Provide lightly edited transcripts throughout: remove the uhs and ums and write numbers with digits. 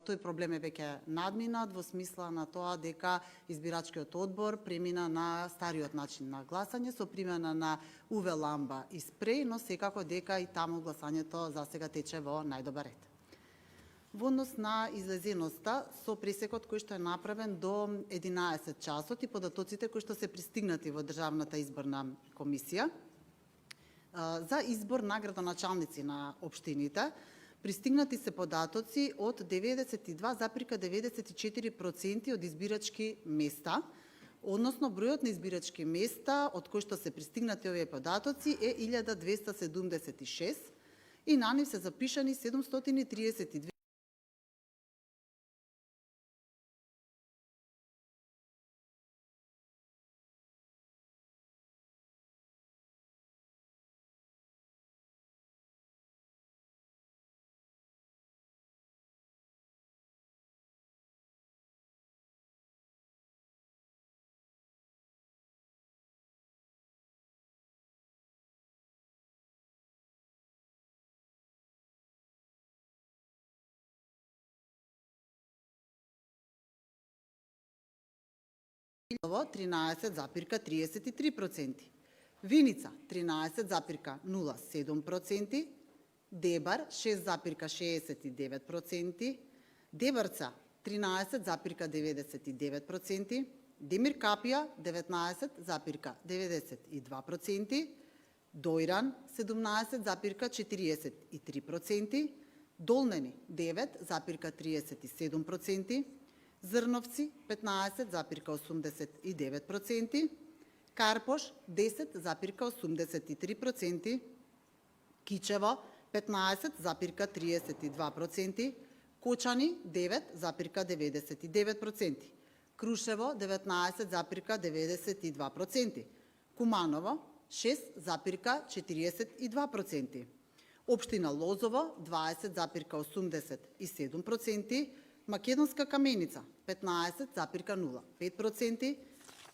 тој проблем е веќе надминат во смисла на тоа дека избирачкиот одбор премина на стариот начин на гласање со примена на UV ламба и спреј, но секако дека и таму гласањето засега тече во најдобар ред. Во однос на излезеноста со пресекот кој што е направен до 11 часот и податоците кои што се пристигнати во Државната изборна комисија, за избор на градоначалници на општините, пристигнати се податоци од 92,94% од избирачки места, односно бројот на избирачки места од кои што се пристигнати овие податоци е 1276 и на нив се запишани 732 13,33%, Виница 13,07%, Дебар 6,69%, Дебарца 13,99%, Демиркапија 19,92%, Дојран 17,43%, Долнени 9,37%, Зрновци 15,89%, Карпош 10,83%, Кичево 15,32%, Кочани 9,99%, Крушево 19,92%, Куманово 6,42%, Општина Лозово 20,87%, Македонска Каменица 15,05%,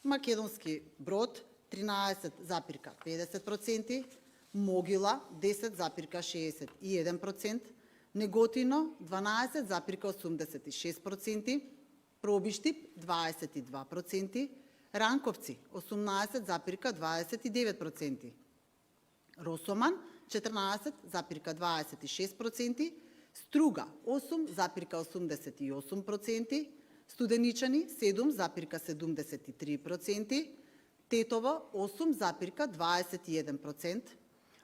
Македонски Брод 13,50%, Могила 10,61%, Неготино 12,86%, Пробиштип 22%, Ранковци 18,29%, Росоман 14,26%, Струга 8,88%, Студеничани 7,73%, Тетово 8,21%,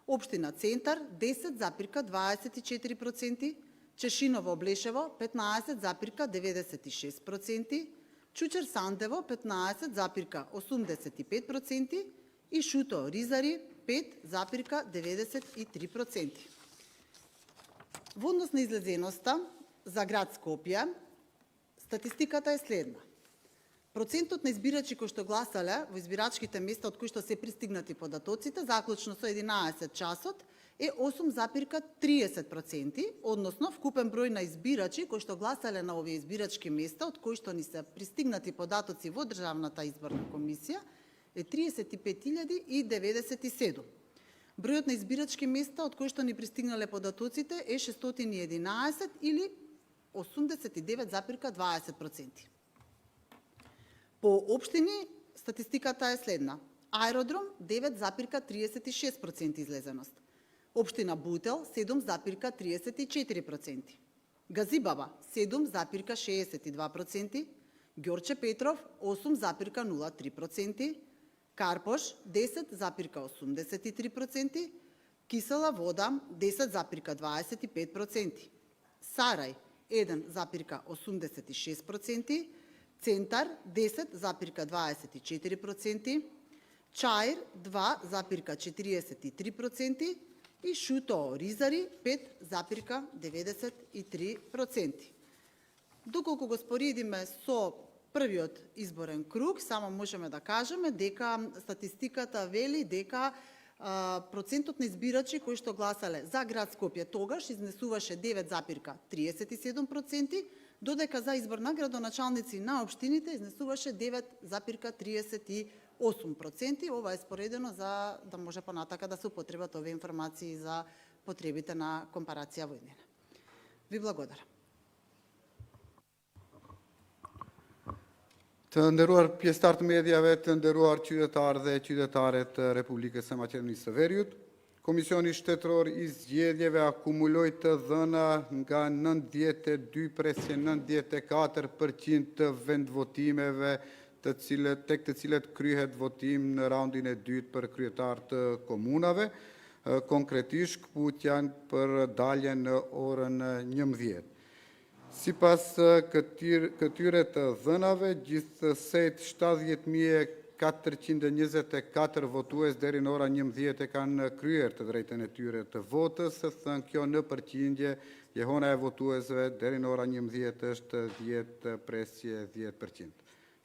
Општина Центар 10,24%, Чешиново Облешево 15,96%, Чучер Сандево 15,85% и Шуто Ризари 5,93%. Во однос на излезеноста за град Скопје, статистиката е следна. Процентот на избирачи кои што гласале во избирачките места од кои што се пристигнати податоците, заклучно со 11 часот, е 8,30%, односно вкупен број на избирачи кои што гласале на овие избирачки места, од кои што ни се пристигнати податоци во Државната изборна комисија, е 35.097. Бројот на избирачки места од кои што ни пристигнале податоците е 611 или 89,20%. По општини статистиката е следна. Аеродром 9,36% излезеност. Општина Бутел 7,34%. Газибаба 7,62%. Ѓорче Петров 8,03%. Карпош 10,83%, Кисела Вода 10,25%, Сарај 1,86%, Центар 10,24%, Чаир 2,43% и Шуто Ризари 5,93%. Доколку го споредиме со првиот изборен круг, само можеме да кажеме дека статистиката вели дека процентот на избирачи кои што гласале за град Скопје тогаш изнесуваше 9,37%, додека за избор на градоначалници на општините изнесуваше 9,38%. Ова е споредено за да може понатака да се употребат овие информации за потребите на компарација во иднина. Ви благодарам. Të nderuar pjesëtar të mediave, të nderuar qytetarë dhe qytetare të Republikës së Maqedonisë së Veriut, Komisioni Shtetëror I Zgjedhjeve akumuloi të dhëna nga 92% të vendvotimeve tek të cilët kryhet votim në raundin e dytë për kryetar të komunave, konkretisht kputjan për daljen në orën 11. Sipas këtyre të dhënave, gjithsej 70.424 votues deri në ora 11 kanë kryer të drejtën e tyre të votës, thënë kjo në përqindje, jehona e votuesve deri në ora 11 është 10%.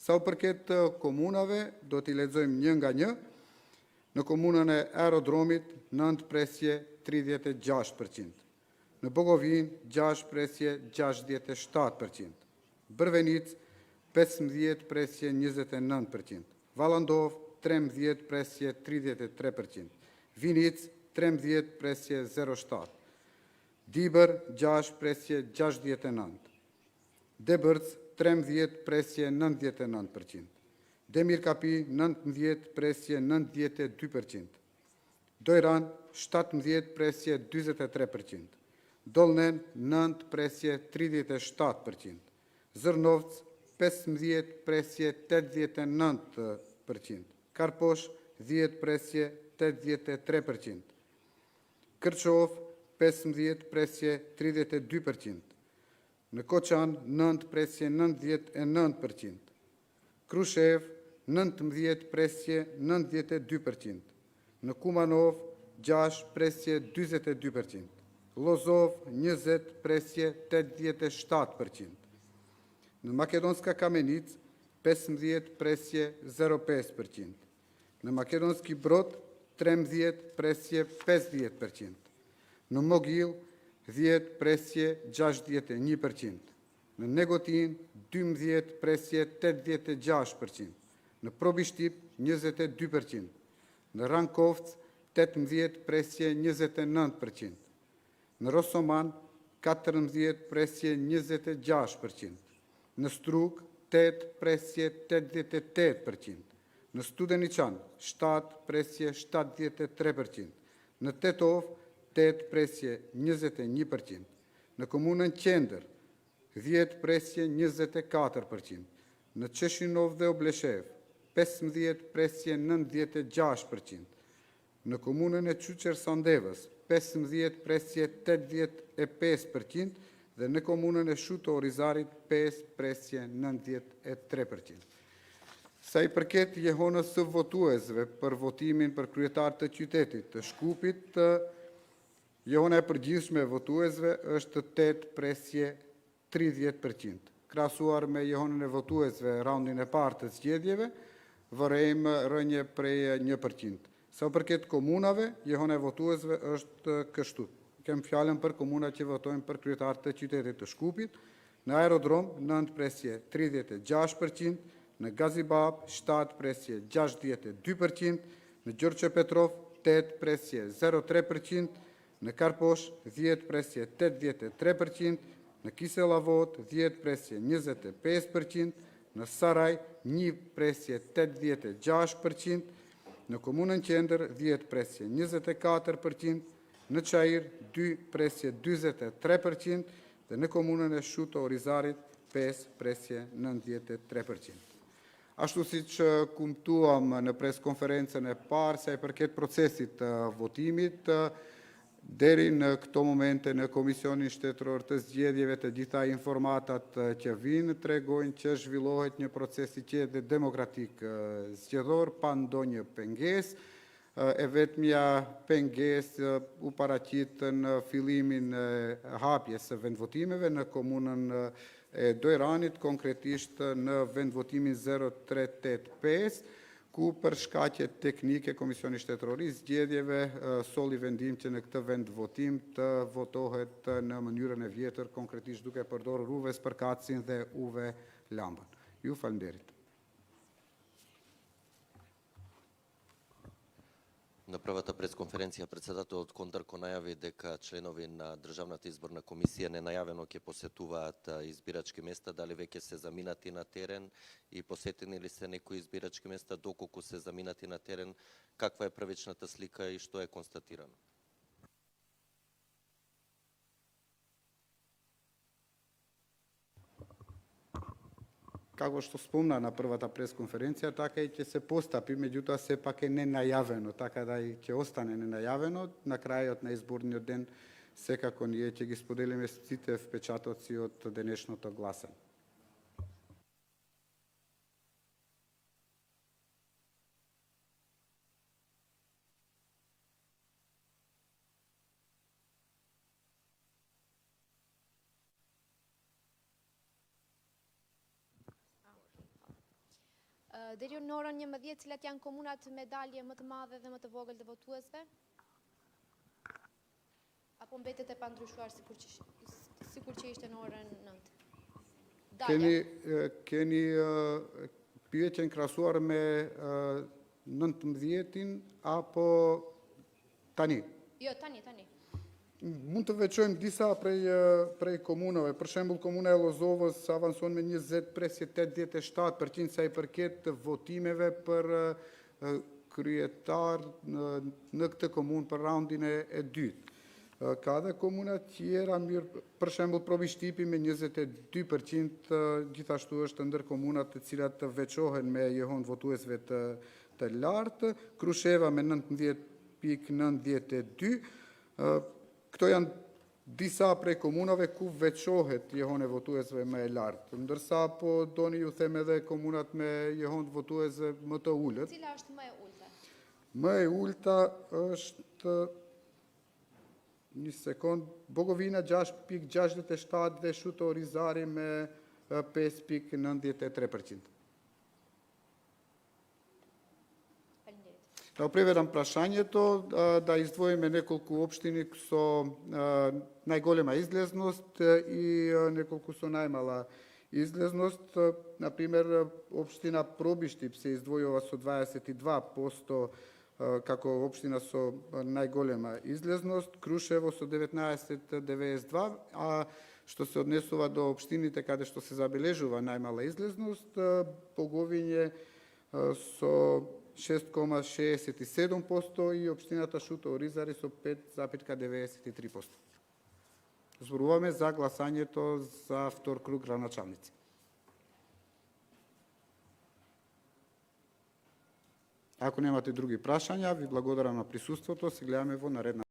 Sa u përket komunave, do t'i lexojmë një nga një. Në komunën e Aerodromit 9.36%. Në Bogovin 6.67%. Brvenic 15.29%. Valandov 13.33%. Vinic 13.07%. Dibër 6.69%. Debërc 13.99%. Demirkapi 19.92%. Dojran 17.43%. Dolnen 9.37%. Zërnovc 15.89%. Karposh 10.83%. Kërçov 15.32%. Në Koçan 9.99%. Krushev 19.92%. Në Kumanov 6.42%. Lozov 20.87%. Në Makedonska Kamenic 15.05%. Në Makedonski Brod 13.50%. Në Mogil 10.61%. Në Negotin 12.86%. Në Probishtip 22%. Në Rankovc 18.29%. Në Rosoman 14.26%. Në Struk 8.88%. Në Studeniçan 7.73%. Në Tetov 8.21%. Në komunën Qendër 10.24%. Në Qeshinov dhe Obleshev 15.96%. Në komunën e Çuçer-Sandevës 15.85% dhe në komunën e Shuto-Orizarit 5.93%. Sa I përket jehonës së votuesve për votimin për kryetar të qytetit të Shkupit, jehona e përgjithshme e votuesve është 8.30%. Krahasuar me jehonën e votuesve raundin e parë të zgjedhjeve, vërejmë rënje prej 1%. Sa u përket komunave, jehona e votuesve është kështu. Kem fjalën për komunat që votojnë për kryetar të qytetit të Shkupit, në Aerodrom 9.36%, në Gazibab 7.62%, në Gjorgje Petrov 8.03%, në Karposh 10.83%, në Kiselavod 10.25%, në Saraj 1.86%, në komunën Qendër 10.24%, në Çajir 2.43% dhe në komunën e Shuto-Orizarit 5.93%. Ashtu siç kumtuam në preskonferencën e parë, sa I përket procesit të votimit, deri në këto momente në Komisionin Shtetëror të Zgjedhjeve të gjitha informatat që vinë tregojnë që zhvillohet një proces I qetë dhe demokratik zgjedhor pa ndonjë pengesë. E vetmja pengesë u paraqit në fillimin e hapjes së vendvotimeve në komunën e Dojranit, konkretisht në vendvotimin 0385, ku për shkaqe teknike Komisioni Shtetëror I Zgjedhjeve solli vendim që në këtë vendvotim të votohet në mënyrën e vjetër, konkretisht duke përdorur Uve Spërkatsin dhe Uve Lambën. Ju falenderit. На првата пресконференција председателот Кондарко најави дека членови на Државната изборна комисија ненајавено ќе посетуваат избирачки места, дали веќе се заминати на терен и посетени ли се некои избирачки места, доколку се заминати на терен, каква е првичната слика и што е констатирано? Како што спомна на првата пресконференција, така и ќе се постапи, меѓутоа сепак е ненајавено, така да и ќе остане ненајавено. На крајот на изборниот ден секако ние ќе ги споделиме сите впечатоци од денешното гласање. Deri në orën 11, cilat janë komunat me dalje më të madhe dhe më të vogël të votuesve? Apo mbetet e pandryshuar sikur që ishte në orën 9? Keni pyetjen krahasuar me 19-in apo tani? Jo, tani. Mund të veçojmë disa prej komunave. Për shembull, komuna e Lozovës avanson me 20,87% sa i përket votimeve për kryetar në këtë komunë për raundin e dytë. Ka dhe komuna tjera mirë, për shembull Provi Shtipi me 22%, gjithashtu është ndër komunat të cilat veçohen me jehon votuesve të lartë, Krusheva me 19,92%. Këto janë disa prej komunave ku veçohet jehon e votuesve më e lartë, ndërsa po doni ju them edhe komunat me jehon votuesve më të ulët. Cila është më e ulta? Më e ulta është një sekond, Bogovina 6,67 dhe Shuto Orizari me 5,93%. Da prevedam prašањето, да издвоиме неколку општини со најголема излезност и неколку со најмала излезност. Например, општина Пробиштип се издвојува со 22% како општина со најголема излезност, Крушево со 19,92%, а што се однесува до општините каде што се забележува најмала излезност, Боговиње со 6,67% и општината Шуто Оризари со 5,93%. Зборуваме за гласањето за втор круг градоначалници. Ако немате други прашања, ви благодарам на присуството, се гледаме во наредна